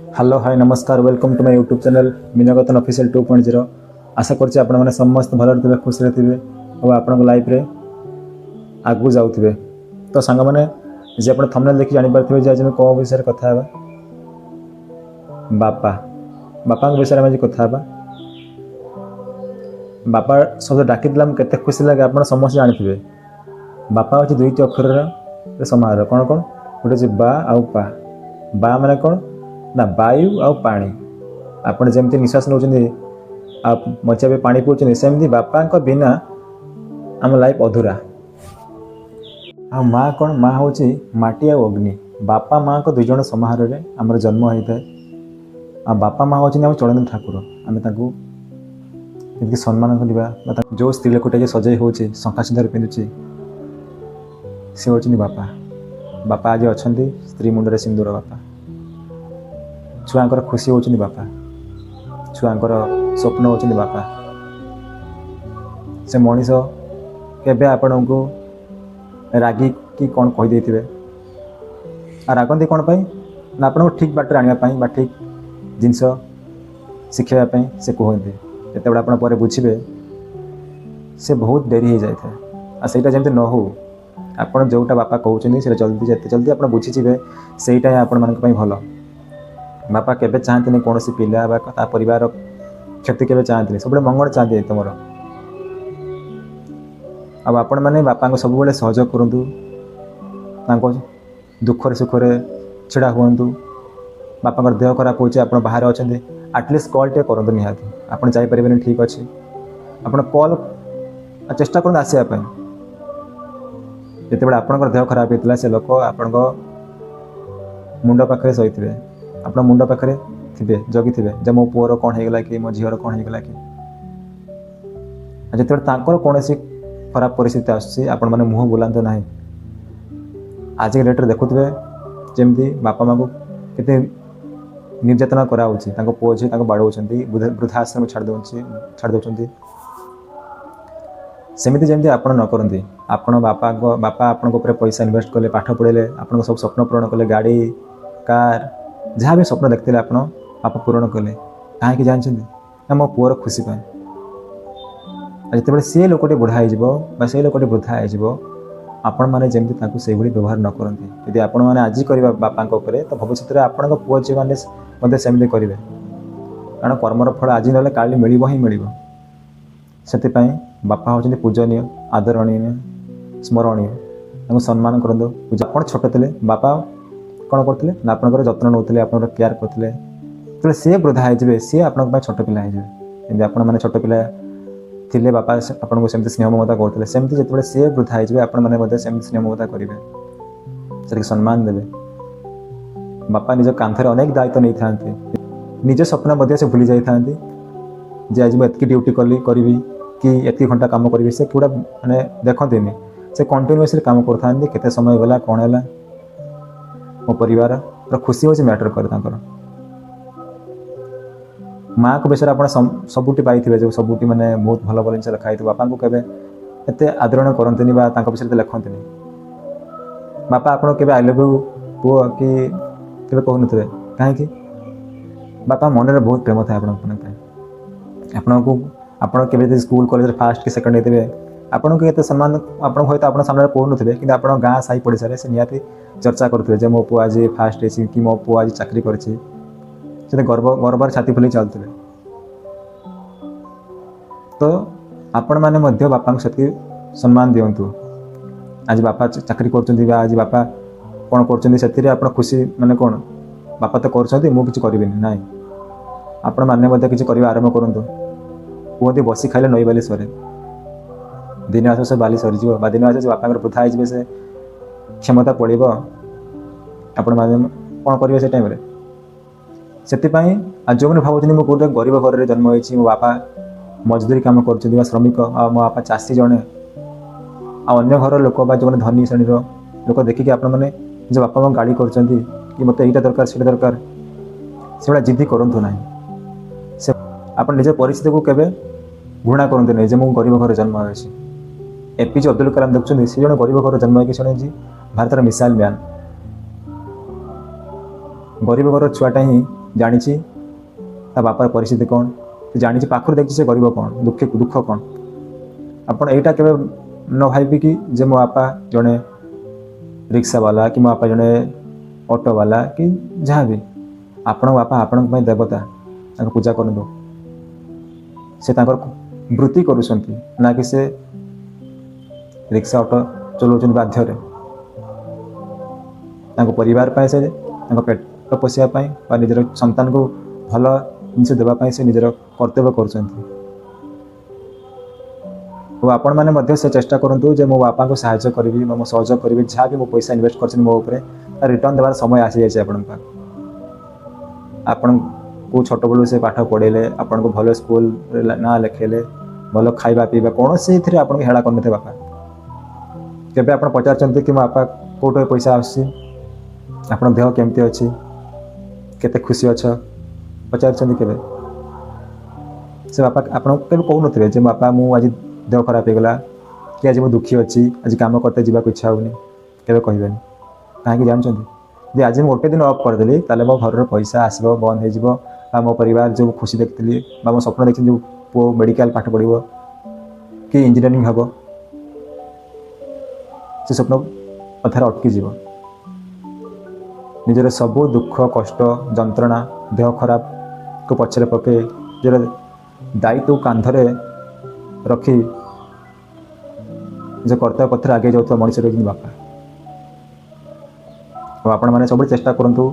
Hello hi नमस्कार welcome to my YouTube channel मीनागतन official 2.0। आशा करछि आपण माने समस्त भल रे खुश रे और आपण लाइफ रे आगु जाउथिबे। तो सांग माने जे आपण थंबनेल देखि जानि परथिबे जे आज हम को विषय रे कथा हेबा बापा बापा के विषय में आज कथा हेबा। बापा शब्द डाकी दिलाम केते खुशी लागे आपण समस्त जानिथिबे। बापा होछि दुईटी अक्षर रे समाहार कोन कोन गोटे जे बा आउ पा। बा माने कोन ना वायु आउ पानी। आपण जेमती निश्वास नउछन्ती आप मचाबे पानी पीउछन्ती सेमती बापा को बिना आम लाइफ अधूरा। आ माँ कौन माँ हूँ माटी आ अग्नि। बापा माँ को दुई जन समाहार रे आमर जन्म होता है। आ बापा माँ हूँ आम चरण ठाकुर। आम ताकि सम्मान करवा जो स्त्री लोकटे सजाई हो शंखा सिंधर पिंधुची सी हूँ बापा। बापा आज अच्छा स्त्री मुंडे सिंदूर बापा। छुआंकर खुशी होती बापा। छुआंकर स्वप्न होती बापा। से मनीष केबे आपण को रागी कि कौन कहीदे आ रागंती कौन पाई ना आपको ठीक बाटर आने बा ठीक जिनस शिखापी से कहते जिते आप बुझे से बहुत डेरी हो जाए आ सहीटा जमी न हो आप जोटा बापा कहते से जल्दी जिते जल्दी आप बुझीजे से आपण मानी भल। बापा केबे चाहते कौन पिला परिवार क्षति केबे चाहते सब मंगल चाहते तुम आपण मैंने बापा को सब सहयोग करूँ दुख सुख छिड़ा हूँ। बापा देह खराब हो बाहर अच्छा आटलिस्ट कॉल टे करूँ निहाती आप जापर ठीक अच्छे आप कॉल चेष्टा करूँ आसवाई जिते आप देह खराब होता से लोक आपण मुंड पाखे शहीथे आप मुंड पाखे थे जगी थे जे मो पुअर कौन होगा कि मो झीर कौन होगा कि जिते कौन खराब परिस्थिति आसुच्छी आपण मैंने मुँह बुलाते ना। आज के डेट्रे देखुए जमती बापा माँ को केते निर्यातना कराऊँच पुओ झी बाड़ौंट वृद्धाश्रम छाड़ दौरान सेमती जमी आप न करती आपण बापा आपण पैसा इन्वेस्ट कले पाठ पढ़े आप सब स्वप्न पूरण कले गाड़ी कार जहाँ भी स्वप्न देखते आप बापा पूरण कले कहीं जानते ना मो पुअर खुशी पाए जिते सी लोकटे बुढ़ा हो से लोकटे वृद्धा हो आपण मैंने जमी से व्यवहार न करती यदि आपण मैंने आज कर बापा तो भविष्य में आपण पुओ झी मैंने सेमती करेंगे कारण कर्मर फल आज ना का मिल ही मिल से बापा हूँ पूजनीय आदरणीय स्मरणीय सम्मान करूँ। आप छोट थे बापा कौन करते ना आपंकर जत्न नौते आप केयर करते जो सी वृद्धा हो सी आप छोट पिला हो आप मैंने छोट पिला थे बापा आपको सेमती स्नेह ममता करते सेमती जो सी वृद्धा हो आप स्नेह ममता करेंगे से सम्मान देवे। बापा निज कांधर अनेक दायित्व नहीं था निज स्वप्न से भूली जाता जे आज मुझे ड्यूटी करी कि एति घंटा काम करी से पूरा माने देखते से कंटिन्यूअसली काम करते केते समय गला कौन है मो परिवार खुशी हो मैटर कर माँ को विषय आप सबुटी पाई जो सबुटी मैंने बहुत भल भल जिन लिखाई बापा को केवे एत आदरण करते विषय लिखते बापा आपड़ के आई लव यू पुओ कि कहून कहीं बापा मन में बहुत प्रेम था आपको आपड़ के स्कूल कॉलेज फास्ट कि सेकेंड होते आपन को ये सम्मान आप सामने कहून कि आप गाँ साई पड़ोसा से निहाती चर्चा करुवे मो पुओ आज फास्ट है कि मो पुओ आज चाकरी कर गर्वर छाती फुले चलते तो आपण मैंने बापा से सम्मान दिंतु। आज बापा चाकरी कर आज बापा कौन कर खुशी माने कौन बापा तो कर करी ना आपण मैंने कि आरंभ करूँ कहते बसी खाइले नई बाली सरे दिन आस से बाली सरीज दिन आस बापा वृद्धा हो से क्षमता पड़ो आपण मैंने कौन करेंगे से टाइम से जो मैंने भावुँ मो गोटे गरीब घर में जन्म होती मो बापा मजदूरी कम कर श्रमिक मो बापा चाषी जड़े अन्य घर लोक जो मैंने धनी श्रेणी लोक देखिए आप जो बापा माँ गाड़ी कर मत यहाँ दरकार से दरकार से जिद्दी करूँ ना से आप निज परिस्थिति को केवे घृणा करते नहीं मुझे गरीब घर जन्म हो एपीजे अब्दुल कलाम देखते सी जन गरीब घर जन्म होगी से भारत मिसाइल मैन गरीब घर छुआटा ही ଜାଣିଛି ତା ବାପାର ପରିସ୍ଥିତି କ'ଣ, ସେ ଜାଣିଛି ପାଖରୁ ଦେଖିଛି ସେ ଗରିବ କ'ଣ, ଦୁଃଖ କ'ଣ। ଆପଣ ଏଇଟା କେବେ ନ ଭାବିବି କି ଯେ ମୋ ବାପା ଜଣେ ରିକ୍ସାବାଲା କି ମୋ ବାପା ଜଣେ ଅଟୋବାଲା କି ଯାହା ବି, ଆପଣଙ୍କ ବାପା ଆପଣଙ୍କ ପାଇଁ ଦେବତା, ତାଙ୍କୁ ପୂଜା କରନ୍ତୁ। ସେ ତାଙ୍କର ବୃତ୍ତି କରୁଛନ୍ତି, ନା କି ସେ ରିକ୍ସା ଅଟୋ ଚଲାଉଛନ୍ତି ବାଧ୍ୟରେ। ତାଙ୍କ ପରିବାର ପାଇଁ, ସେ ତାଙ୍କ ପେଟ ପୋଷିବା ପାଇଁ ବା ନିଜର ସନ୍ତାନକୁ ଭଲ ଜିନିଷ ଦେବା ପାଇଁ ସେ ନିଜର କର୍ତ୍ତବ୍ୟ କରୁଛନ୍ତି। ଓ ଆପଣମାନେ ମଧ୍ୟ ସେ ଚେଷ୍ଟା କରନ୍ତୁ ଯେ ମୋ ବାପାଙ୍କୁ ସାହାଯ୍ୟ କରିବି ବା ମୁଁ ସହଯୋଗ କରିବି, ଯାହା ବି ମୁଁ ପଇସା ଇନଭେଷ୍ଟ କରିଛନ୍ତି ମୋ ଉପରେ ତା ରିଟର୍ଣ୍ଣ ଦେବାର ସମୟ ଆସିଯାଇଛି ଆପଣଙ୍କ ପାଖକୁ। ଆପଣଙ୍କୁ ଛୋଟବେଳୁ ସେ ପାଠ ପଢ଼େଇଲେ, ଆପଣଙ୍କୁ ଭଲ ସ୍କୁଲରେ ନାଁ ଲେଖେଇଲେ, ଭଲ ଖାଇବା ପିଇବା କୌଣସିଥିରେ ଆପଣଙ୍କୁ ହେଳା କରିନଥିବେ ବାପା। କେବେ ଆପଣ ପଚାରୁଛନ୍ତି କି ମୋ ବାପା କେଉଁଠୁ ପଇସା ଆସୁଛି, ଆପଣଙ୍କ ଦେହ କେମିତି ଅଛି, କେତେ ଖୁସି ଅଛ, ପଚାରୁଛନ୍ତି କେବେ? ସେ ବାପା ଆପଣଙ୍କୁ କେବେ କହୁନଥିବେ ଯେ ବାପା ମୁଁ ଆଜି ଦେହ ଖରାପ ହେଇଗଲା କି ଆଜି ମୁଁ ଦୁଃଖୀ ଅଛି, ଆଜି କାମ କରତେ ଯିବାକୁ ଇଚ୍ଛା ହେଉନି, କେବେ କହିବେନି। କାହିଁକି ଜାଣିଛନ୍ତି? ଯେ ଆଜି ମୁଁ ଗୋଟେ ଦିନ ଅଫ୍ କରିଦେଲି ତାହେଲେ ମୋ ଘରର ପଇସା ଆସିବ, ବନ୍ଦ ହେଇଯିବ, ବା ମୋ ପରିବାର ଯେଉଁ ଖୁସି ଦେଖିଥିଲି ବା ମୋ ସ୍ୱପ୍ନ ଦେଖିଥିଲି ଯେଉଁ ପୁଅ ମେଡ଼ିକାଲ ପାଠ ପଢ଼ିବ କି ଇଞ୍ଜିନିୟରିଂ ହେବ, ସେ ସ୍ୱପ୍ନ ଅଧାରେ ଅଟକିଯିବ। ନିଜର ସବୁ ଦୁଃଖ କଷ୍ଟ ଯନ୍ତ୍ରଣା ଦେହ ଖରାପକୁ ପଛରେ ପକାଇ ନିଜର ଦାୟିତ୍ୱ କାନ୍ଧରେ ରଖି ନିଜ କର୍ତ୍ତବ୍ୟ ପଥରେ ଆଗେଇ ଯାଉଥିବା ମଣିଷ ହେଉଛନ୍ତି ବାପା। ଆଉ ଆପଣମାନେ ସବୁବେଳେ ଚେଷ୍ଟା କରନ୍ତୁ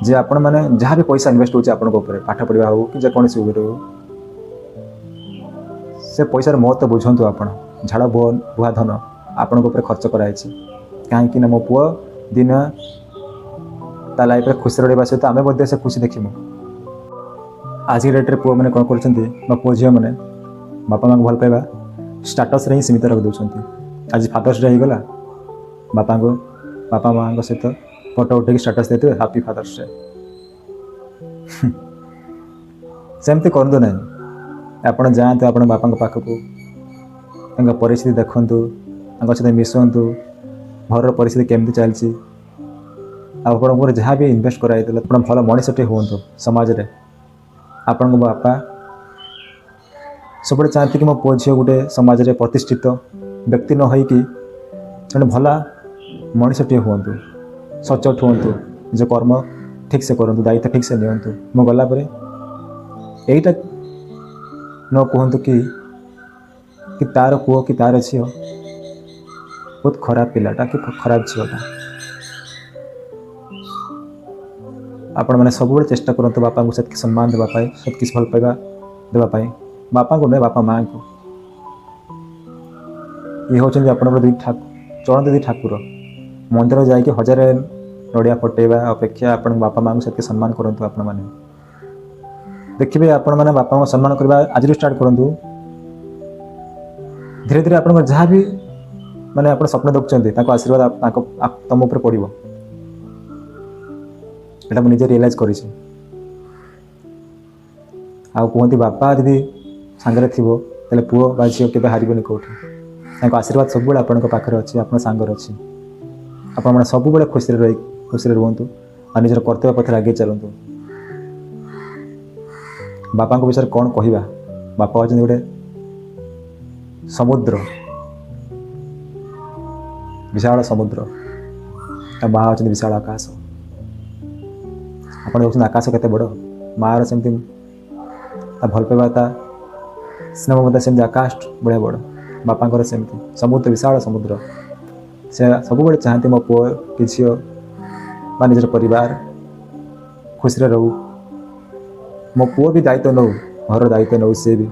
ଯେ ଆପଣମାନେ ଯାହା ବି ପଇସା ଇନଭେଷ୍ଟ ହେଉଛି ଆପଣଙ୍କ ଉପରେ, ପାଠ ପଢ଼ିବା ହେଉ କି ଯେକୌଣସି ଉପରେ ହେଉ, ସେ ପଇସାର ମହତ୍ତ୍ୱ ବୁଝନ୍ତୁ। ଆପଣ ଝାଳ ବୁହା ଧନ ଆପଣଙ୍କ ଉପରେ ଖର୍ଚ୍ଚ କରାଯାଇଛି, କାହିଁକି ନା ମୋ ପୁଅ ଦିନ ତା ଲାଇଫରେ ଖୁସିରେ ରହିବା ସହିତ ଆମେ ମଧ୍ୟ ସେ ଖୁସି ଦେଖିବୁ। ଆଜି ଡେଟ୍ରେ ପୁଅମାନେ କ'ଣ କରୁଛନ୍ତି ବା ପୁଅ ଝିଅମାନେ ବାପା ମାଆଙ୍କୁ ଭଲ ପାଇବା ଷ୍ଟାଟସ୍ରେ ହିଁ ସୀମିତ ରଖିଦେଉଛନ୍ତି। ଆଜି ଫାଦର୍ସ ଡେ ହେଇଗଲା, ବାପା ମାଆଙ୍କ ସହିତ ଫଟୋ ଉଠେଇକି ଷ୍ଟାଟସ୍ ଦେଇଥିବେ ହାପି ଫାଦର୍ସ ଡେ। ସେମିତି କରନ୍ତୁ ନାହିଁ। ଆପଣ ଯାଆନ୍ତୁ ଆପଣ ବାପାଙ୍କ ପାଖକୁ, ତାଙ୍କ ପରିସ୍ଥିତି ଦେଖନ୍ତୁ, ତାଙ୍କ ସହିତ ମିଶନ୍ତୁ, ଘରର ପରିସ୍ଥିତି କେମିତି ଚାଲିଛି, ଆଉ ଆପଣଙ୍କର ଯାହା ବି ଇନଭେଷ୍ଟ କରାଯାଇଥିଲା ଆପଣ ଭଲ ମଣିଷଟିଏ ହୁଅନ୍ତୁ ସମାଜରେ। ଆପଣଙ୍କ ବାପା ସବୁବେଳେ ଚାହାନ୍ତି କି ମୋ ପୁଅ ଝିଅ ଗୋଟେ ସମାଜରେ ପ୍ରତିଷ୍ଠିତ ବ୍ୟକ୍ତି ନ ହୋଇକି ଜଣେ ଭଲ ମଣିଷଟିଏ ହୁଅନ୍ତୁ, ସଚ୍ଚୋଟ ହୁଅନ୍ତୁ, ନିଜ କର୍ମ ଠିକ୍ସେ କରନ୍ତୁ, ଦାୟିତ୍ୱ ଠିକ୍ସେ ନିଅନ୍ତୁ। ମୁଁ ଗଲା ପରେ ଏଇଟା ନ କୁହନ୍ତୁ କି ତାର ପୁଅ କି ତାର ଝିଅ ବହୁତ ଖରାପ ପିଲାଟା କି ଖରାପ ଝିଅଟା। ଆପଣମାନେ ସବୁବେଳେ ଚେଷ୍ଟା କରନ୍ତୁ ବାପାଙ୍କୁ ସେତିକି ସମ୍ମାନ ଦେବା ପାଇଁ, ସେତିକି ଭଲ ପାଇବା ଦେବା ପାଇଁ, ବାପାଙ୍କୁ ନୁହେଁ ବାପା ମାଆଙ୍କୁ। ଇଏ ହେଉଛନ୍ତି ଆପଣଙ୍କର ଚଳନ୍ତି ଦୁଇ ଠାକୁର। ମନ୍ଦିର ଯାଇକି 1000 ନଡ଼ିଆ ଫଟେଇବା ଅପେକ୍ଷା ଆପଣଙ୍କ ବାପା ମାଆଙ୍କୁ ସେତିକି ସମ୍ମାନ କରନ୍ତୁ। ଆପଣମାନେ ଦେଖିବେ ଆପଣମାନେ ବାପାଙ୍କୁ ସମ୍ମାନ କରିବା ଆଜିରୁ ଷ୍ଟାର୍ଟ କରନ୍ତୁ। ଧୀରେ ଧୀରେ ଆପଣଙ୍କର ଯାହା ବି ମାନେ ଆପଣ ସ୍ୱପ୍ନ ଦେଖୁଛନ୍ତି ତାଙ୍କ ଆଶୀର୍ବାଦ ତମ ଉପରେ ପଡ଼ିବ। ଏଇଟା ମୁଁ ନିଜେ ରିଏଲାଇଜ୍ କରିଛି। ଆଉ କୁହନ୍ତି ବାପା ଯଦି ସାଙ୍ଗରେ ଥିବ ତାହେଲେ ପୁଅ ବା ଝିଅ କେବେ ହାରିବନି କେଉଁଠି। ତାଙ୍କ ଆଶୀର୍ବାଦ ସବୁବେଳେ ଆପଣଙ୍କ ପାଖରେ ଅଛି, ଆପଣଙ୍କ ସାଙ୍ଗରେ ଅଛି। ଆପଣମାନେ ସବୁବେଳେ ଖୁସିରେ ରୁହନ୍ତୁ ଆଉ ନିଜର କର୍ତ୍ତବ୍ୟ ପଥରେ ଆଗେଇ ଚାଲନ୍ତୁ। ବାପାଙ୍କ ବିଷୟରେ କ'ଣ କହିବା? ବାପା ହେଉଛନ୍ତି ଗୋଟେ ସମୁଦ୍ର, ବିଶାଳ ସମୁଦ୍ର, ତା ମା ହେଉଛନ୍ତି ବିଶାଳ ଆକାଶ। ଆପଣ ଦେଖୁଛନ୍ତି ଆକାଶ କେତେ ବଡ଼, ମାଆର ସେମିତି ତା ଭଲ ପାଇବା ତା ସ୍ନେହ ମଧ୍ୟ ସେମିତି ଆକାଶ ଭଳିଆ ବଡ଼। ବାପାଙ୍କର ସେମିତି ସମୁଦ୍ର, ବିଶାଳ ସମୁଦ୍ର। ସେ ସବୁବେଳେ ଚାହାନ୍ତି ମୋ ପୁଅ କି ଝିଅ ବା ନିଜର ପରିବାର ଖୁସିରେ ରହୁ। ମୋ ପୁଅ ବି ଦାୟିତ୍ୱ ନେଉ, ଘରର ଦାୟିତ୍ୱ ନେଉ। ସେ ବି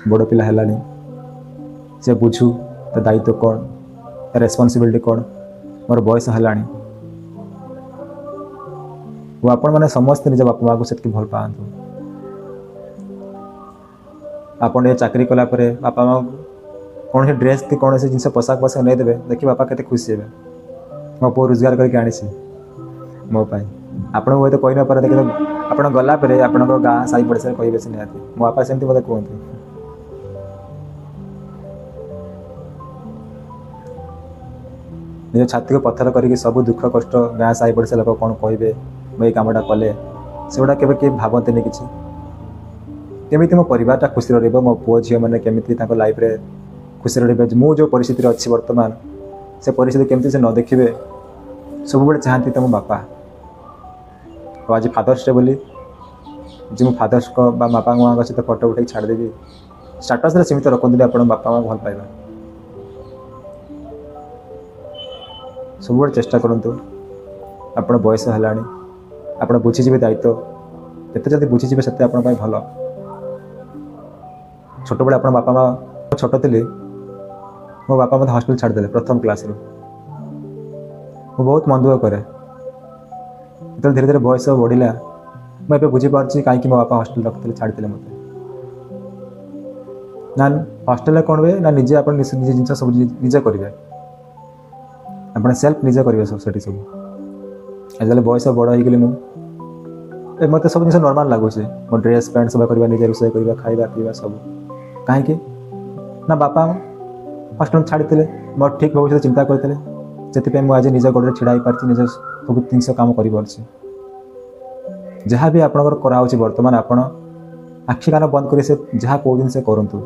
ବଡ଼ ପିଲା ହେଲାଣି, ସେ ବୁଝୁ ତା ଦାୟିତ୍ୱ କ'ଣ, ତା ରେସ୍ପନ୍ସିବିଲିଟି କ'ଣ। ମୋର ବୟସ ହେଲାଣି। ଓ ଆପଣମାନେ ସମସ୍ତେ ନିଜ ବାପା ମାଆଙ୍କୁ ସେତିକି ଭଲ ପାଆନ୍ତୁ। ଆପଣ ଏ ଚାକିରି କଲା ପରେ ବାପା ମାଆଙ୍କୁ କୌଣସି ଡ୍ରେସ୍ କି କୌଣସି ଜିନିଷ ପୋଷାକ ନେଇଦେବେ, ଦେଖି ବାପା କେତେ ଖୁସି ହେବେ। ମୋ ପୁଅ ରୋଜଗାର କରିକି ଆଣିଛି ମୋ ପାଇଁ। ଆପଣଙ୍କୁ ହୁଏତ କହିନପାରନ୍ତି, କିନ୍ତୁ ଆପଣ ଗଲା ପରେ ଆପଣଙ୍କ ଗାଁ ସାହି ପଡ଼ିଶାରେ କହିବେ ସେ ନିହାତି। ମୋ ବାପା ସେମିତି ମୋତେ କୁହନ୍ତି। ନିଜ ଛାତିକୁ ପଥର କରିକି ସବୁ ଦୁଃଖ କଷ୍ଟ ଗାଁ ସାହି ପଡ଼ିଶା ଲୋକ କ'ଣ କହିବେ, ମୁଁ ଏଇ କାମଟା କଲେ सेगुड़ा केबे के भाबतेनि किछि केमिति मो परिवारटा खुशी रहइबो मो पुओ झियो माने केमिति ताको लाइफ रे खुशी रहइबो मु जो परिस्थिति रे अछि वर्तमान से परिस्थिति केमिति से न देखिबे सब बेले चाहती तो मो बापा तो आज फादर्स डे बोली जे मो फादर्स को बा बापा माँ सहित फोटो उठे छाड़देवी स्टाटस रे सीमित रखते आप बापा माँ भल पाइबा सब बेले चेष्टा करूँ आप बयस है आप बुझीजे दायित्व जिते जब बुझीजे से आप भल छोट बड़े आप बापा माँ छोट थी मो बापा मत हॉस्टल छाड़दे प्रथम क्लास रू मु बहुत मन दुख कै जो धीरे धीरे बयस बढ़ला मुझे बुझीपार्ची कहीं मो बापा हॉस्टल रखते छाड़ी मत ना हॉस्टल कौन हुए ना निजे आप निजे जिन सब निजे करेंगे आप सेल्फ निजे करेंगे सब से सब आज बयस बड़ होगली मत सब जिन नॉर्मल लगुच मो ड्रेस पैंट सब करवा निजे रोषे करवा खाଇବା पीवा सब कहीं ना बापा हॉस्टल छाड़ी मोर ठीक भविष्य चिंता करते से मुझे निज गोड़े छिड़ा पार्टी निज सब जिन कम कर जहाँ भी आपंकर कराऊँ बर्तमान आप आखि कान बंद कर जहाँ कौन से करूँ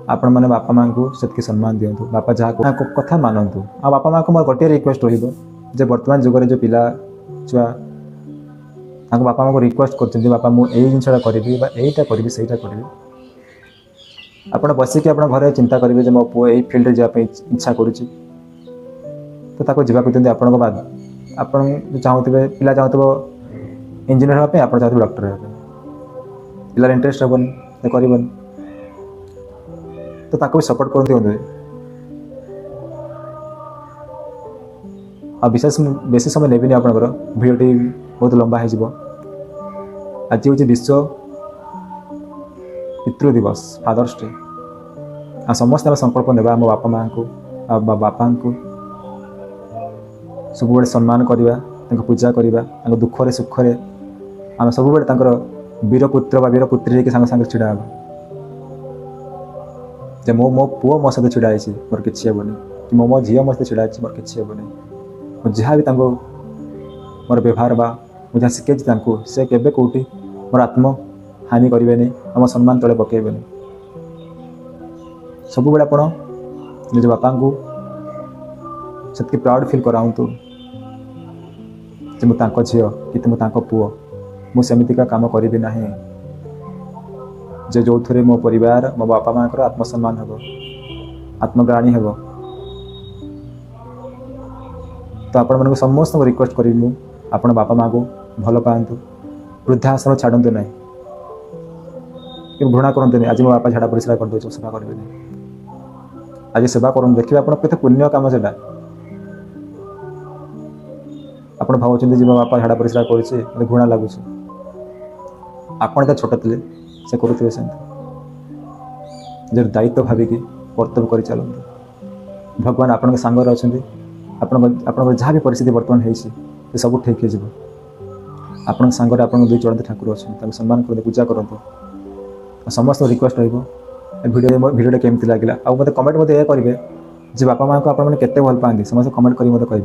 आपण मैंने बापा माँ को से सम्मान दिंतु बापा जहाँ कथा मानतु आ बापा माँ को मोर गोटे रिक्वेस्ट रे बर्तमान जुगे जो पिला छुआ बापा माँ को रिक्वेस्ट कर बापा मुझे जिनसा करी यहीटा करी सहीटा करी आप बसिक आप घर चिंता करेंगे मो पु यही फिल्ड जावाई इच्छा करुच्ची तो ताको जावाक दिखते आपण बाद आप चाहूबे पिला चाहूब इंजीनियर हाँपे आप चाहते डॉक्टर हाँपे पिलार इंटरेस्ट हेबन कर तो ताको भी सपोर्ट कर दिखाँ आ विशेष बेसी समय नेबिनी आपंकर भिडियोटी बहुत लंबा हो आज हूँ विश्व पितृ दिवस फादर्स डे आ समस्त संकल्प नेबा मो बापा माँ को बापा को सब बड़े सम्मान करवा पूजा करवा दुखरे सुखरे आम सब बड़े वीरपुत्र वीर पुत्री के सांगे छिड़ा हे मो मो पुओ मो सहित छिड़ा मोर किसी हेनी कि मो झील मो सहित छिड़ा मोर किसी हेनी जहाँ भी मोर व्यवहार बा मुझे शिखे से केबे कौटी मोर आत्म हानि करें आम सम्मान तले पकेबे सब बड़े आप निज बापा को से प्राउड फील कराऊँ मुझे झी कि मुझे पुओ मुझेमिका काम करी ना जो थे मो परिवार मो बापा माँ को आत्मसम्मान हे आत्मग्राणी हे तो आपण मन समस्त रिक्वेस्ट करी आपण बापा माँ को भल पातु वृद्धाश्रम छाड़ू ना कि घृणा करते आज मो बापा झाड़ा परिश्रा कर सेवा करेंगे आज सेवा कर देखिए आप पुण्य कम से आप भावुं मो बापा झाड़ा परिश्रा कर घृणा लगुच आपड़ छोट थे से करुवे से जो दायित्व भाविकी कर्तव्य कर चलते भगवान आपण सांगर अच्छा जहाँ भी परिस्थिति बर्तमान हो सब ठीक हो आपण सांगर आप दुई चलते ठाकुर अच्छा सम्मान करते पूजा करते समस्त रिक्वेस्ट भिडियो केमती लगे आ मत कमेंट मत करेंगे जे बापा माँ को आपने केते भल पाती समस्त कमेंट कर मत कहे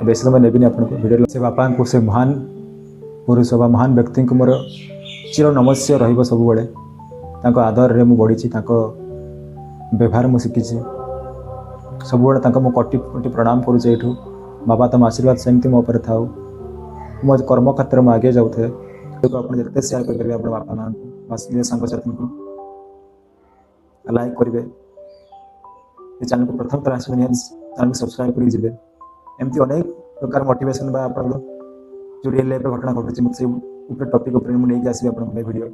बेस समय नेबिनी आप भिडियो से बापा को से महान पुरुष बा महान व्यक्ति को मोर चिर नमस्य रहिबो सब बड़े आदर रे मु बढ़ी व्यवहार मु शिखी सब बड़े मु कोटि कोटि प्रणाम करुचे ये बाबा तुम आशीर्वाद सेमती मो पर थाओ मो कर्म क्षेत्र में आगे जाऊे तो आप जिते सेयार करेंगे आप बापा माँ को सांगसाथी को लाइक करेंगे ये चैनल को प्रथम तरह चैनल को सब्सक्राइब कर एमती अनेक प्रकार मोटिवेशन आप जो रियल लाइफ घटना घटुची मुझे टॉपिक नहीं आसबी आप वीडियो